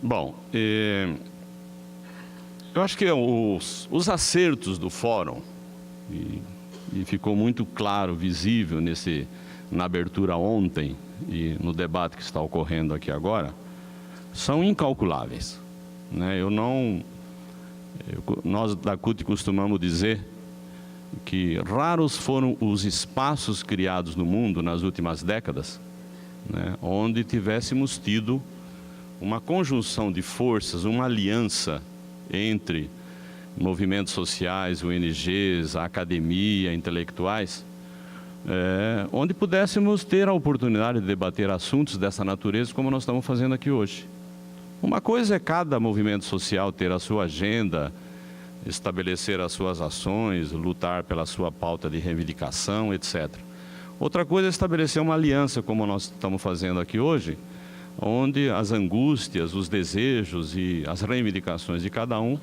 Bom, eu acho que os acertos do fórum, e ficou muito claro, visível na abertura ontem e no debate que está ocorrendo aqui agora, são incalculáveis, né? Nós da CUT costumamos dizer que raros foram os espaços criados no mundo nas últimas décadas, né, onde tivéssemos tido uma conjunção de forças, uma aliança entre movimentos sociais, ONGs, a academia, intelectuais, onde pudéssemos ter a oportunidade de debater assuntos dessa natureza como nós estamos fazendo aqui hoje. Uma coisa é cada movimento social ter a sua agenda, estabelecer as suas ações, lutar pela sua pauta de reivindicação, etc. Outra coisa é estabelecer uma aliança, como nós estamos fazendo aqui hoje, onde as angústias, os desejos e as reivindicações de cada um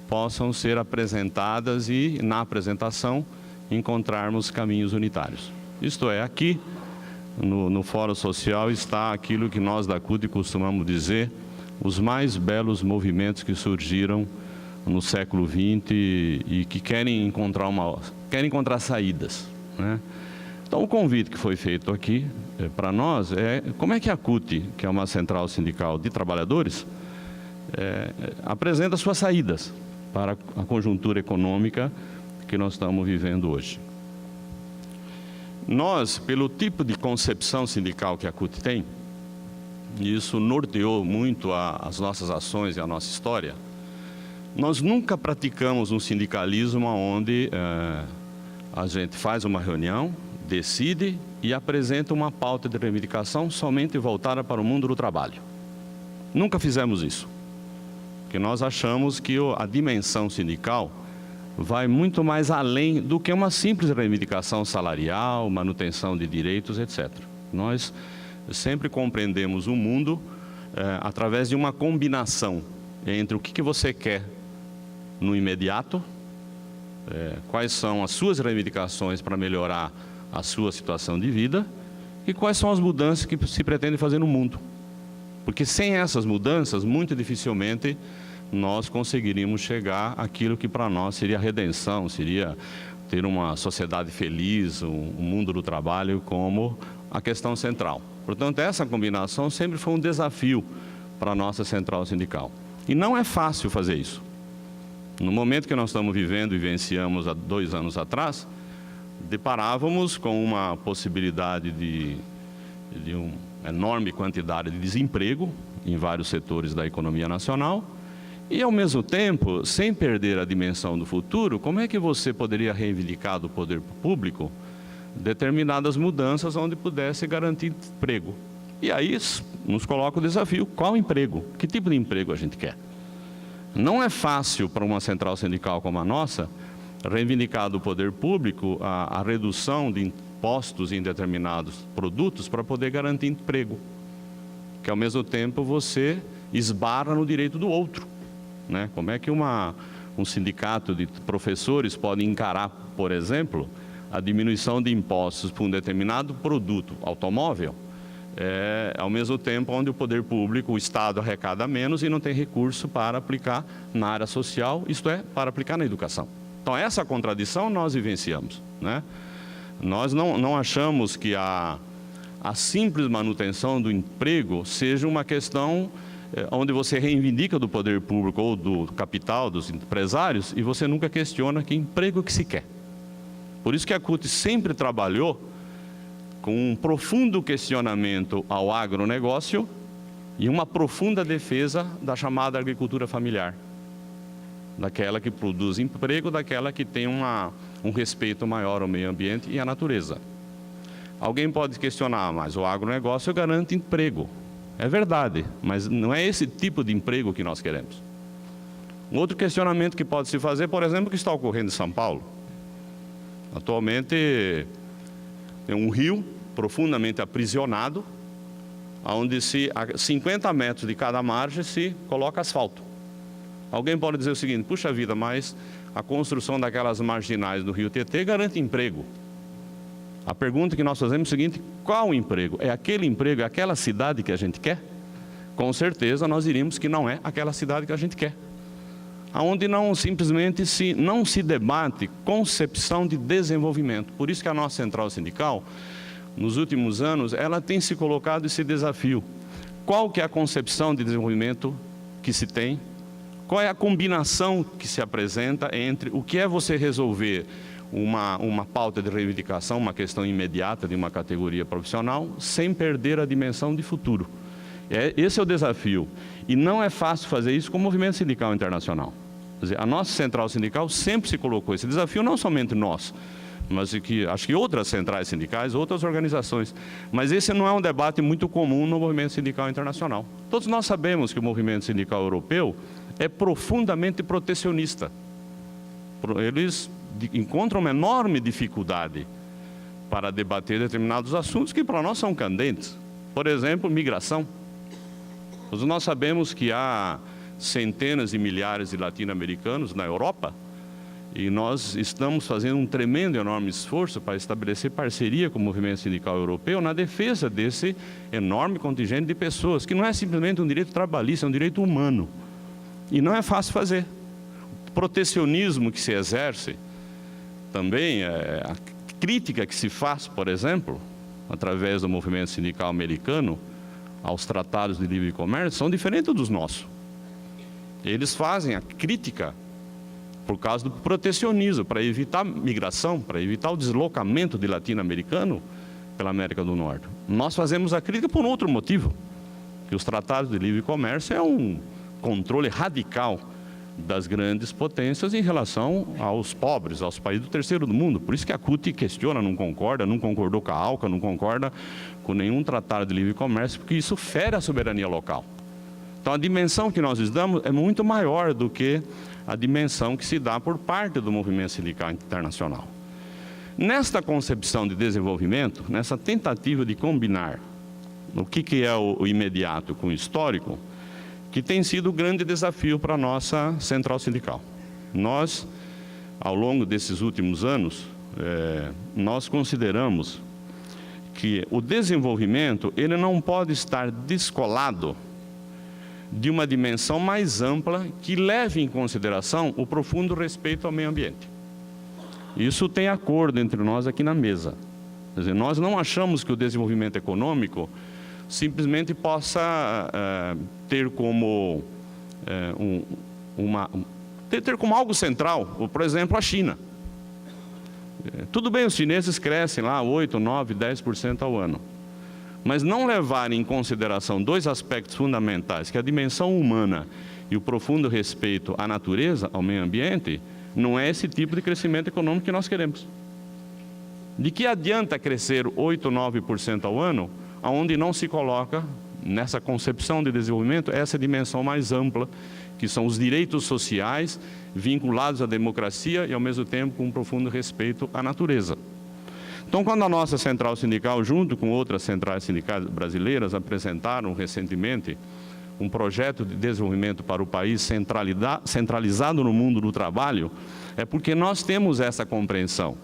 possam ser apresentadas e, na apresentação, encontrarmos caminhos unitários. Isto é, aqui, no Fórum Social, está aquilo que nós da CUT costumamos dizer, os mais belos movimentos que surgiram no século XX e que querem encontrar saídas, né? Então, o convite que foi feito aqui para nós é como é que a CUT, que é uma central sindical de trabalhadores, apresenta suas saídas para a conjuntura econômica que nós estamos vivendo hoje. Nós, pelo tipo de concepção sindical que a CUT tem, e isso norteou muito as nossas ações e a nossa história, nós nunca praticamos um sindicalismo onde a gente faz uma reunião, decide e apresenta uma pauta de reivindicação somente voltada para o mundo do trabalho. Nunca fizemos isso, porque nós achamos que a dimensão sindical vai muito mais além do que uma simples reivindicação salarial, manutenção de direitos, etc. Nós sempre compreendemos o mundo através de uma combinação entre o que você quer no imediato, quais são as suas reivindicações para melhorar a sua situação de vida e quais são as mudanças que se pretende fazer no mundo. Porque sem essas mudanças, muito dificilmente nós conseguiríamos chegar àquilo que para nós seria a redenção, seria ter uma sociedade feliz, um mundo do trabalho como a questão central. Portanto, essa combinação sempre foi um desafio para a nossa central sindical. E não é fácil fazer isso. No momento que nós estamos vivendo e vivenciamos há 2 anos atrás, deparávamos com uma possibilidade de uma enorme quantidade de desemprego em vários setores da economia nacional e, ao mesmo tempo, sem perder a dimensão do futuro, como é que você poderia reivindicar do poder público determinadas mudanças onde pudesse garantir emprego? E aí nos coloca o desafio, qual emprego? Que tipo de emprego a gente quer? Não é fácil para uma central sindical como a nossa reivindicar do poder público a redução de impostos em determinados produtos para poder garantir emprego, que ao mesmo tempo você esbarra no direito do outro, né? Como é que um sindicato de professores pode encarar, por exemplo, a diminuição de impostos por um determinado produto, automóvel, ao mesmo tempo onde o poder público, o Estado arrecada menos e não tem recurso para aplicar na área social, isto é, para aplicar na educação. Então, essa contradição nós vivenciamos, né? Nós não achamos que a simples manutenção do emprego seja uma questão onde você reivindica do poder público ou do capital, dos empresários, e você nunca questiona que emprego que se quer. Por isso que a CUT sempre trabalhou com um profundo questionamento ao agronegócio e uma profunda defesa da chamada agricultura familiar, daquela que produz emprego, daquela que tem um respeito maior ao meio ambiente e à natureza. Alguém pode questionar, mas o agronegócio garante emprego. É verdade, mas não é esse tipo de emprego que nós queremos. Um outro questionamento que pode se fazer, por exemplo, o que está ocorrendo em São Paulo. Atualmente, tem um rio profundamente aprisionado, onde a 50 metros de cada margem se coloca asfalto. Alguém pode dizer o seguinte, puxa vida, mas a construção daquelas marginais do rio Tietê garante emprego. A pergunta que nós fazemos é o seguinte, qual emprego? É aquele emprego, é aquela cidade que a gente quer? com certeza nós diríamos que não é aquela cidade que a gente quer. Onde não simplesmente não se debate concepção de desenvolvimento. Por isso que a nossa central sindical, nos últimos anos, ela tem se colocado esse desafio. Qual que é a concepção de desenvolvimento que se tem? Qual é a combinação que se apresenta entre o que é você resolver uma pauta de reivindicação, uma questão imediata de uma categoria profissional, sem perder a dimensão de futuro? Esse é o desafio. E não é fácil fazer isso com o movimento sindical internacional. Quer dizer, a nossa central sindical sempre se colocou esse desafio, não somente nós, mas acho que outras centrais sindicais, outras organizações. Mas esse não é um debate muito comum no movimento sindical internacional. Todos nós sabemos que o movimento sindical europeu é profundamente protecionista. Eles encontram uma enorme dificuldade para debater determinados assuntos que para nós são candentes. Por exemplo, migração. Todos nós sabemos que há centenas de milhares de latino-americanos na Europa e nós estamos fazendo um tremendo, enorme esforço para estabelecer parceria com o movimento sindical europeu na defesa desse enorme contingente de pessoas, que não é simplesmente um direito trabalhista, é um direito humano. E não é fácil fazer. O protecionismo que se exerce, também a crítica que se faz, por exemplo, através do movimento sindical americano, aos tratados de livre comércio, são diferentes dos nossos. Eles fazem a crítica por causa do protecionismo, para evitar migração, para evitar o deslocamento de latino-americano pela América do Norte. Nós fazemos a crítica por outro motivo, que os tratados de livre comércio é um controle radical das grandes potências em relação aos pobres, aos países do terceiro mundo. Por isso que a CUT questiona, não concorda, não concordou com a ALCA, não concorda com nenhum tratado de livre comércio, porque isso fere a soberania local. Então a dimensão que nós damos é muito maior do que a dimensão que se dá por parte do movimento sindical internacional. Nesta concepção de desenvolvimento, nessa tentativa de combinar o que é o imediato com o histórico, que tem sido o grande desafio para a nossa central sindical. Nós, ao longo desses últimos anos, nós consideramos que o desenvolvimento ele não pode estar descolado de uma dimensão mais ampla que leve em consideração o profundo respeito ao meio ambiente. Isso tem acordo entre nós aqui na mesa. Quer dizer, nós não achamos que o desenvolvimento econômico simplesmente possa ter como ter como algo central, por exemplo, a China. Tudo bem, os chineses crescem lá 8, 9, 10% ao ano. Mas não levar em consideração dois aspectos fundamentais, que é a dimensão humana e o profundo respeito à natureza, ao meio ambiente, não é esse tipo de crescimento econômico que nós queremos. De que adianta crescer 8, 9% ao ano, onde não se coloca, nessa concepção de desenvolvimento, essa dimensão mais ampla, que são os direitos sociais vinculados à democracia e, ao mesmo tempo, com um profundo respeito à natureza. Então, quando a nossa central sindical, junto com outras centrais sindicais brasileiras, apresentaram recentemente um projeto de desenvolvimento para o país centralizado no mundo do trabalho, é porque nós temos essa compreensão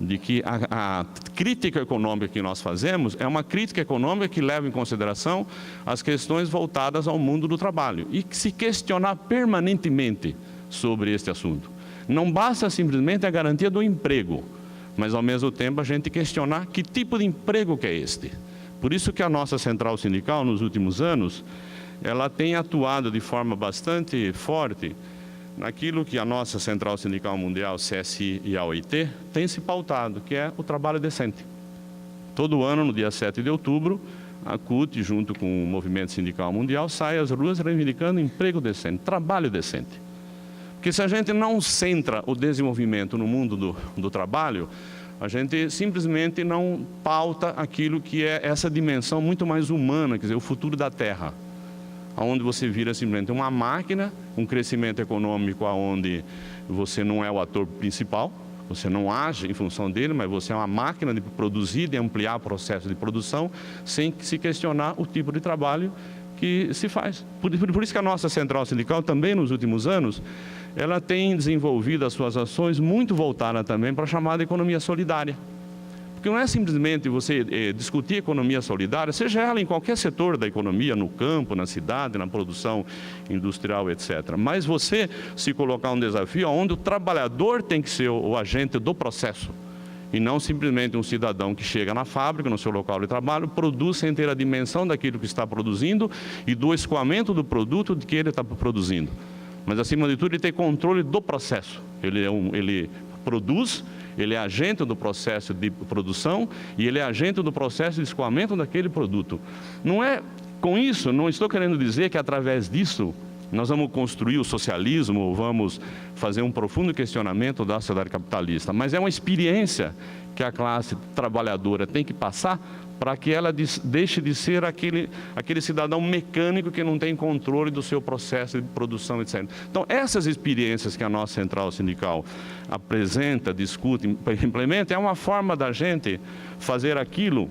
de que a crítica econômica que nós fazemos é uma crítica econômica que leva em consideração as questões voltadas ao mundo do trabalho e que se questionar permanentemente sobre este assunto. Não basta simplesmente a garantia do emprego, mas ao mesmo tempo a gente questionar que tipo de emprego que é este. Por isso que a nossa central sindical, nos últimos anos, ela tem atuado de forma bastante forte naquilo que a nossa Central Sindical Mundial, CSI e a OIT, tem se pautado, que é o trabalho decente. Todo ano, no dia 7 de outubro, a CUT, junto com o Movimento Sindical Mundial, sai às ruas reivindicando emprego decente, trabalho decente. Porque se a gente não centra o desenvolvimento no mundo do trabalho, a gente simplesmente não pauta aquilo que é essa dimensão muito mais humana, quer dizer, o futuro da Terra, onde você vira simplesmente uma máquina, um crescimento econômico onde você não é o ator principal, você não age em função dele, mas você é uma máquina de produzir, de ampliar o processo de produção, sem se questionar o tipo de trabalho que se faz. Por isso que a nossa central sindical, também nos últimos anos, ela tem desenvolvido as suas ações muito voltadas também para a chamada economia solidária. Porque não é simplesmente você discutir economia solidária, seja ela em qualquer setor da economia, no campo, na cidade, na produção industrial, etc. Mas você se colocar um desafio onde o trabalhador tem que ser o agente do processo, e não simplesmente um cidadão que chega na fábrica, no seu local de trabalho, produz sem ter a dimensão daquilo que está produzindo e do escoamento do produto de que ele está produzindo. Mas, acima de tudo, ele tem controle do processo. Ele produz, ele é agente do processo de produção e ele é agente do processo de escoamento daquele produto. Não é com isso, não estou querendo dizer que através disso nós vamos construir o socialismo ou vamos fazer um profundo questionamento da sociedade capitalista, mas é uma experiência que a classe trabalhadora tem que passar para que ela deixe de ser aquele cidadão mecânico que não tem controle do seu processo de produção, etc. Então, essas experiências que a nossa central sindical apresenta, discute, implementa, é uma forma da gente fazer aquilo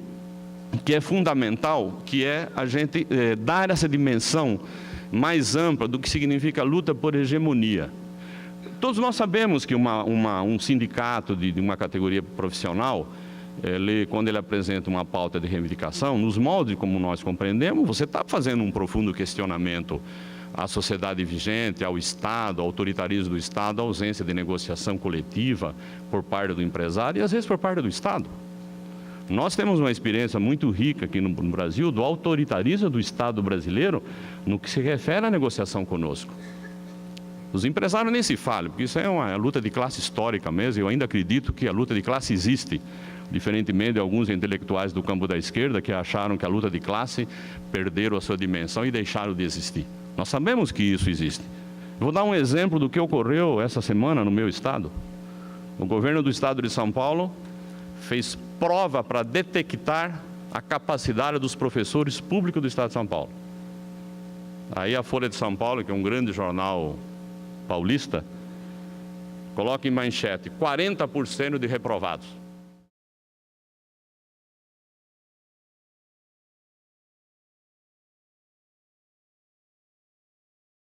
que é fundamental, que é a gente dar essa dimensão mais ampla do que significa a luta por hegemonia. Todos nós sabemos que um sindicato de uma categoria profissional, quando ele apresenta uma pauta de reivindicação, nos moldes como nós compreendemos, você está fazendo um profundo questionamento à sociedade vigente, ao Estado, ao autoritarismo do Estado, à ausência de negociação coletiva por parte do empresário e às vezes por parte do Estado. Nós temos uma experiência muito rica aqui no Brasil do autoritarismo do Estado brasileiro no que se refere à negociação conosco. Os empresários nem se falam, porque isso é uma luta de classe histórica mesmo. Eu ainda acredito que a luta de classe existe, diferentemente de alguns intelectuais do campo da esquerda que acharam que a luta de classe perderam a sua dimensão e deixaram de existir. Nós sabemos que isso existe. Vou dar um exemplo do que ocorreu essa semana no meu estado. O governo do estado de São Paulo fez prova para detectar a capacidade dos professores públicos do estado de São Paulo. Aí a Folha de São Paulo, que é um grande jornal paulista, coloca em manchete 40% de reprovados.